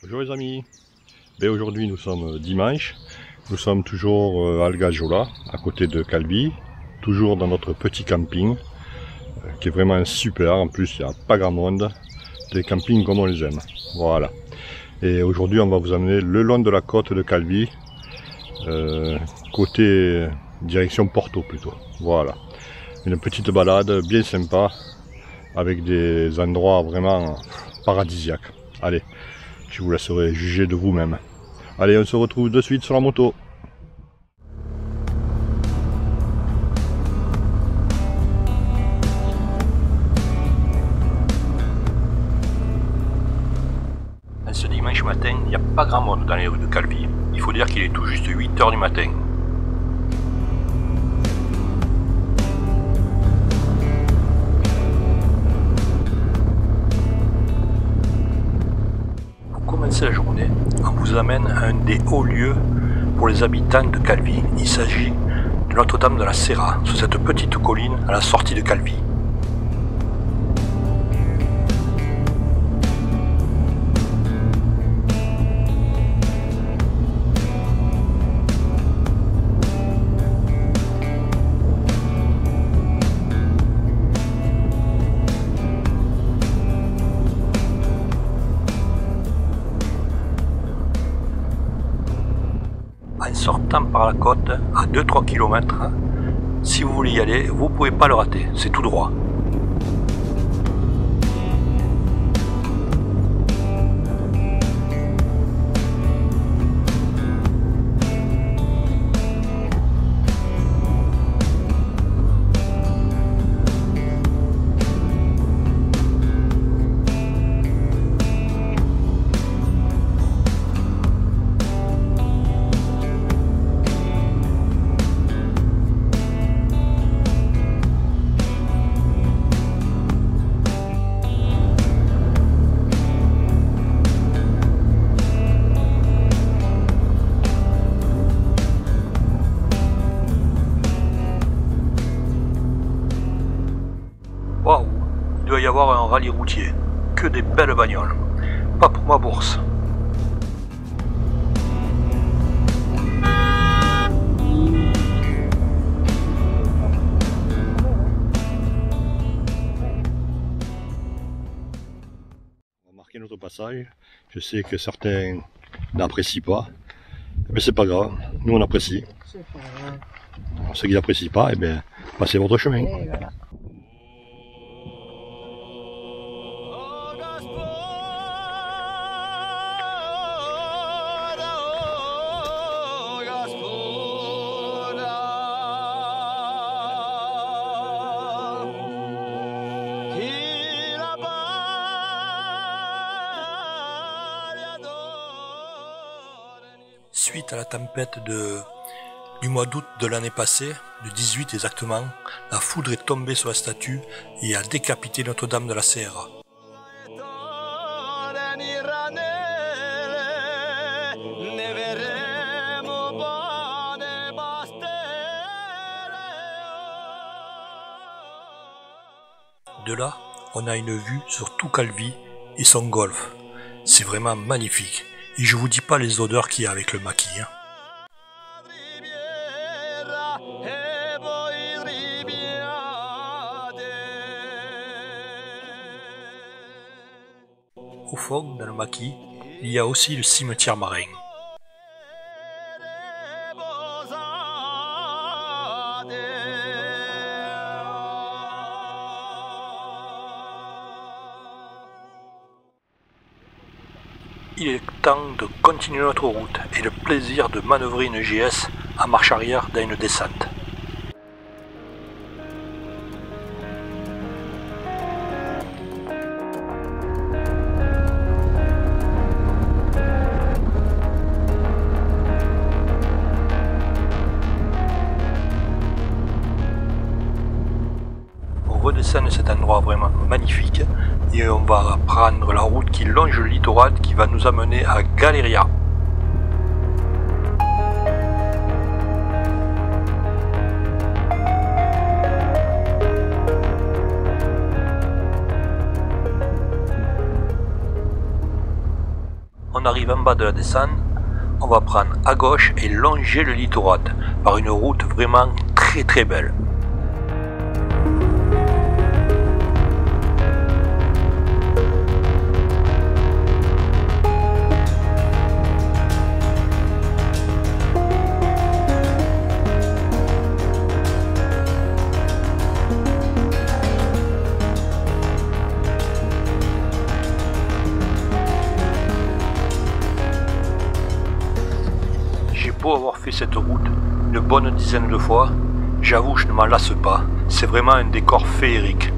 Bonjour les amis, aujourd'hui nous sommes dimanche, nous sommes toujours à Algajola, à côté de Calvi, toujours dans notre petit camping, qui est vraiment super. En plus il n'y a pas grand monde, des campings comme on les aime, voilà. Et aujourd'hui on va vous amener le long de la côte de Calvi, côté direction Porto plutôt, voilà. Une petite balade bien sympa, avec des endroits vraiment paradisiaques. Allez, je vous laisserai juger de vous-même. Allez, on se retrouve de suite sur la moto. Ce dimanche matin, il n'y a pas grand monde dans les rues de Calvi. Il faut dire qu'il est tout juste 8 h du matin. La journée, on vous amène à un des hauts lieux pour les habitants de Calvi. Il s'agit de Notre-Dame de la Serra, sur cette petite colline à la sortie de Calvi. En sortant par la côte à 2-3 km, si vous voulez y aller, vous ne pouvez pas le rater, c'est tout droit. Waouh, il doit y avoir un rallye routier, que des belles bagnoles, pas pour ma bourse. On va marquer notre passage, je sais que certains n'apprécient pas, mais c'est pas grave, nous on apprécie. Ceux qui n'apprécient pas, eh bien, passez votre chemin. Et voilà. Suite à la tempête du mois d'août de l'année passée, du 18 exactement, la foudre est tombée sur la statue et a décapité Notre-Dame de la Serra. De là, on a une vue sur tout Calvi et son golfe. C'est vraiment magnifique. Et je vous dis pas les odeurs qu'il y a avec le maquis. Hein. Au fond, dans le maquis, il y a aussi le cimetière marin. Il est temps de continuer notre route et le plaisir de manœuvrer une GS à marche arrière dans une descente. On redescend de cet endroit vraiment magnifique et on va prendre la route qui longe le littoral qui va nous amener à Galeria. on arrive en bas de la descente, on va prendre à gauche et longer le littoral par une route vraiment très belle. Pour avoir fait cette route une bonne dizaine de fois, j'avoue je ne m'en lasse pas, c'est vraiment un décor féerique.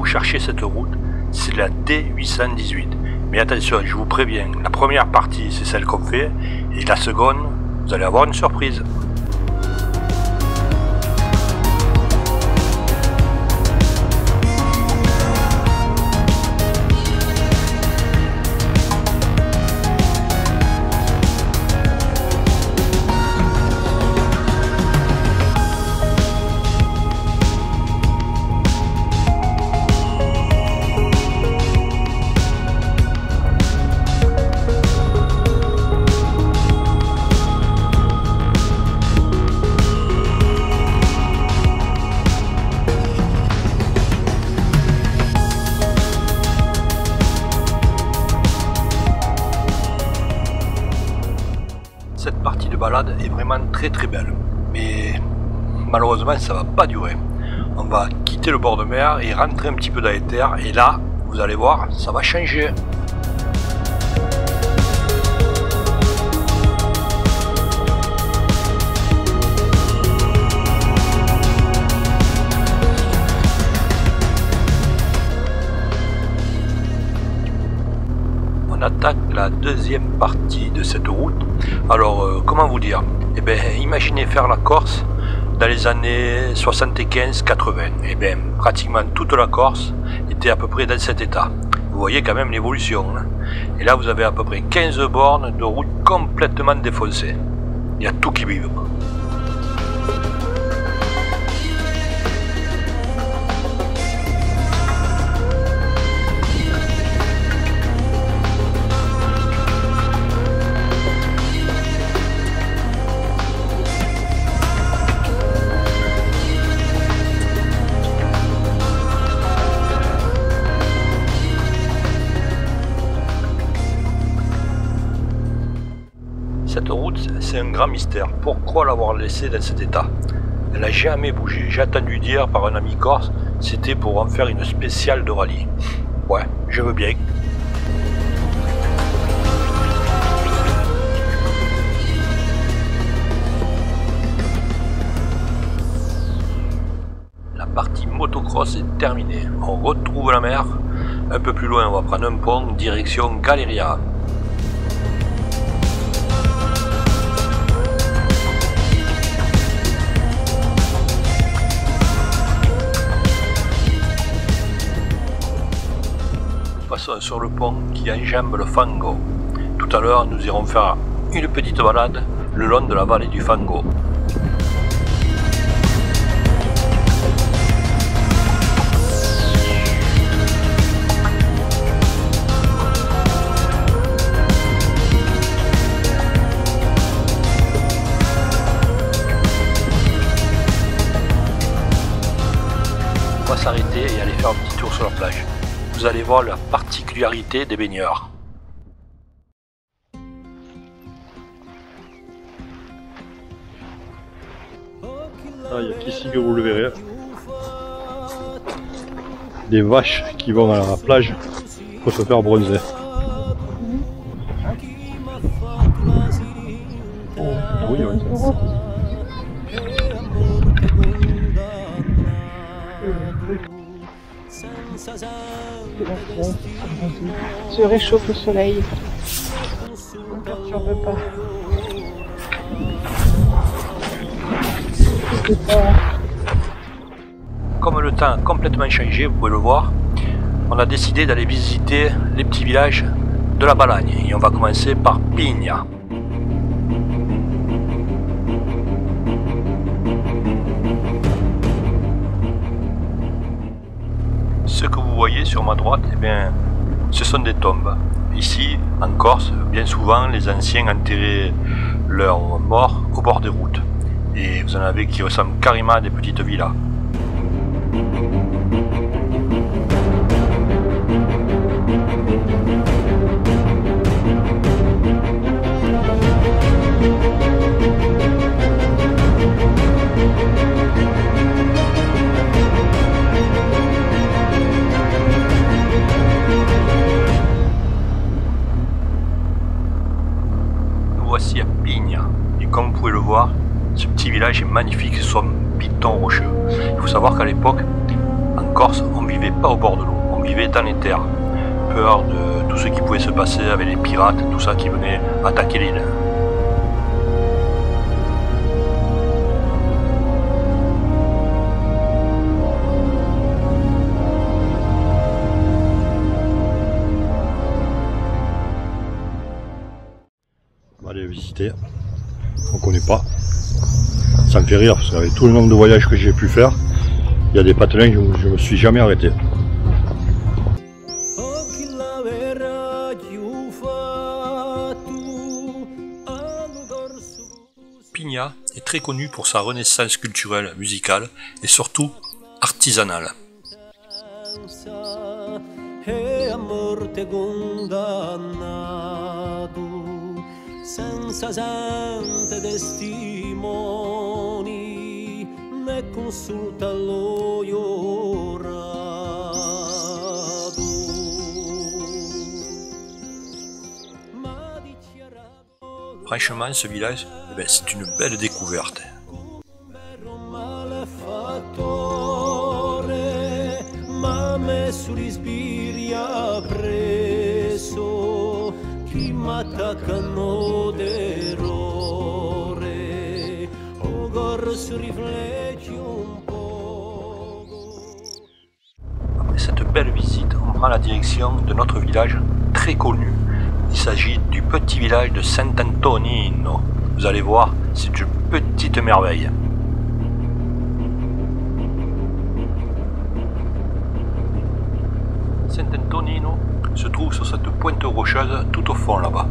Cherchez cette route, c'est la D818. Mais attention, je vous préviens, la première partie c'est celle qu'on fait, et la seconde, vous allez avoir une surprise. Cette partie de balade est vraiment très belle, mais malheureusement ça va pas durer. On va quitter le bord de mer et rentrer un petit peu dans les terres, et là, vous allez voir, ça va changer. On attaque la deuxième partie de cette route. Alors comment vous dire, eh bien imaginez faire la Corse dans les années 75-80. Eh bien pratiquement toute la Corse était à peu près dans cet état. Vous voyez quand même l'évolution, hein. Et là vous avez à peu près 15 bornes de route complètement défoncées. Il y a tout qui vibre. Cette route, c'est un grand mystère. Pourquoi l'avoir laissée dans cet état? Elle n'a jamais bougé. J'ai entendu dire par un ami corse, c'était pour en faire une spéciale de rallye. Ouais, je veux bien. La partie motocross est terminée. On retrouve la mer. Un peu plus loin, on va prendre un pont, direction Galeria. Sur le pont qui enjambe le Fango. Tout à l'heure, nous irons faire une petite balade le long de la vallée du Fango. s'arrêter et aller faire un petit tour sur la plage. Vous allez voir la particularité des baigneurs. Ah, il y a qu'ici que vous le verrez. Des vaches qui vont à la plage pour se faire bronzer. Oui, oui. Se réchauffe au soleil. Ne perturbe pas. Comme le temps a complètement changé, vous pouvez le voir, on a décidé d'aller visiter les petits villages de la Balagne. Et on va commencer par Pigna. Ce que vous voyez sur ma droite, eh bien, ce sont des tombes. Ici, en Corse, bien souvent, les anciens enterraient leurs morts au bord des routes. Et vous en avez qui ressemblent carrément à des petites villas. Voici à Pigna, et comme vous pouvez le voir, ce petit village est magnifique sur son piton rocheux. Il faut savoir qu'à l'époque, en Corse, on ne vivait pas au bord de l'eau, on vivait dans les terres. Peur de tout ce qui pouvait se passer avec les pirates, tout ça qui venait attaquer l'île. On va aller visiter. On connaît pas. Ça me fait rire parce qu'avec tout le nombre de voyages que j'ai pu faire, il y a des patelins où je me suis jamais arrêté. Pigna est très connu pour sa renaissance culturelle, musicale et surtout artisanale. Senza gente testimoni né consulta lo iorato. Franchement, ce village, eh ben, c'est une belle découverte. Ma me sugli spiri ha preso chi m'attaccano d'errore, o corso rifleggi un po'. Après cette belle visite, on prend la direction de notre village très connu. Il s'agit du petit village de Sant'Antonino. Vous allez voir, c'est une petite merveille. Sant'Antonino se trouve sur cette pointe rocheuse tout au fond là-bas.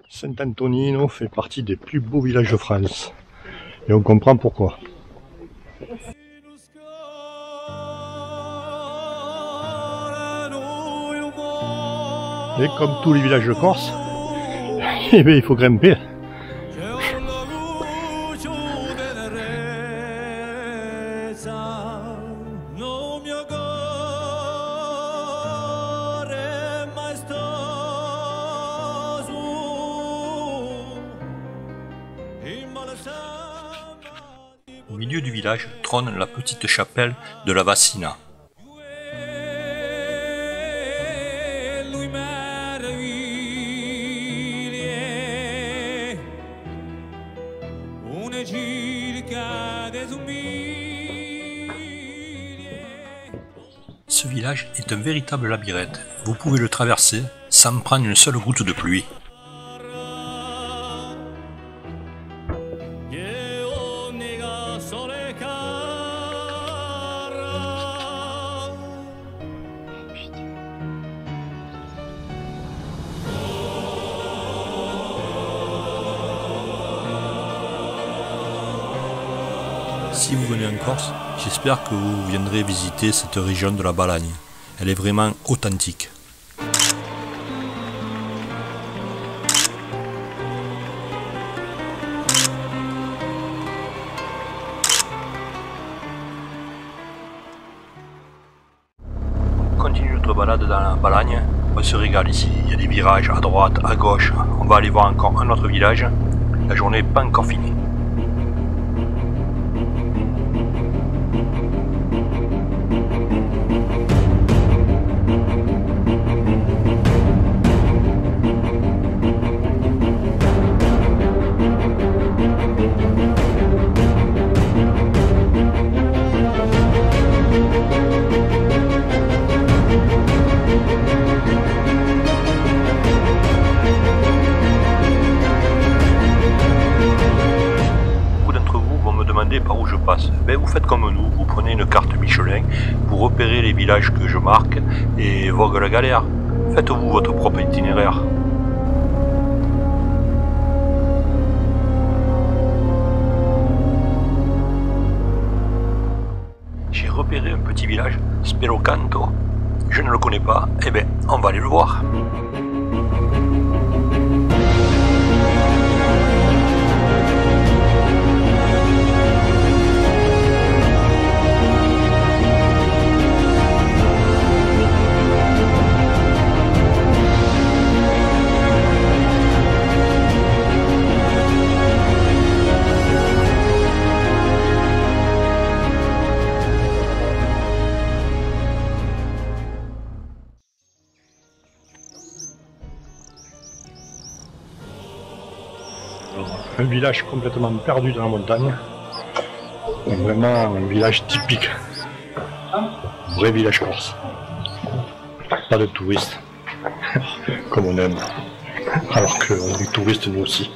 Sant'Antonino fait partie des plus beaux villages de France. Et on comprend pourquoi. Et comme tous les villages de Corse, eh bien, il faut grimper. Au milieu du village trône la petite chapelle de la Vassina. Ce village est un véritable labyrinthe. Vous pouvez le traverser sans prendre une seule goutte de pluie. Si vous venez en Corse, j'espère que vous viendrez visiter cette région de la Balagne. Elle est vraiment authentique. On continue notre balade dans la Balagne. On se régale ici. Il y a des virages à droite, à gauche. On va aller voir encore un autre village. La journée n'est pas encore finie. Par où je passe, ben vous faites comme nous, vous prenez une carte Michelin, vous repérez les villages que je marque et vogue la galère. Faites-vous votre propre itinéraire. J'ai repéré un petit village, Sperocanto. Je ne le connais pas, et ben on va aller le voir. Un village complètement perdu dans la montagne. Vraiment un village typique. Vrai village corse. Pas de touristes. Comme on aime. Alors qu'on est touristes nous aussi.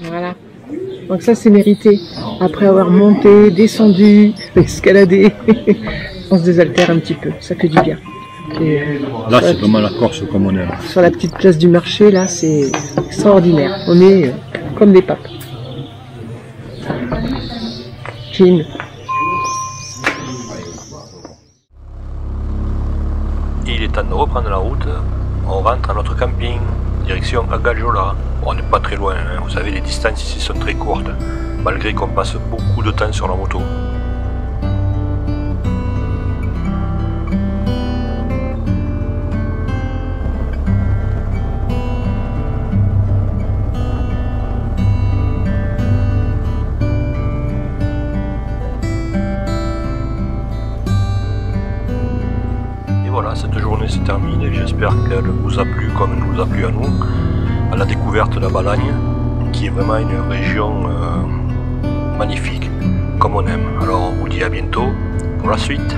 Voilà. Donc ça c'est mérité. Après avoir monté, descendu, escaladé, on se désaltère un petit peu. Ça fait du bien. Et, là c'est vraiment la Corse comme on aime. Sur la petite place du marché, là c'est extraordinaire. On est comme des papes. Clean. Il est temps de reprendre la route. On rentre à notre camping, direction Agagiola. On n'est pas très loin, hein. Vous savez, les distances ici sont très courtes, malgré qu'on passe beaucoup de temps sur la moto. Et voilà, cette journée s'est terminée. J'espère qu'elle vous a plu comme elle nous a plu à nous. À la découverte de la Balagne, qui est vraiment une région magnifique, comme on aime. Alors on vous dit à bientôt pour la suite.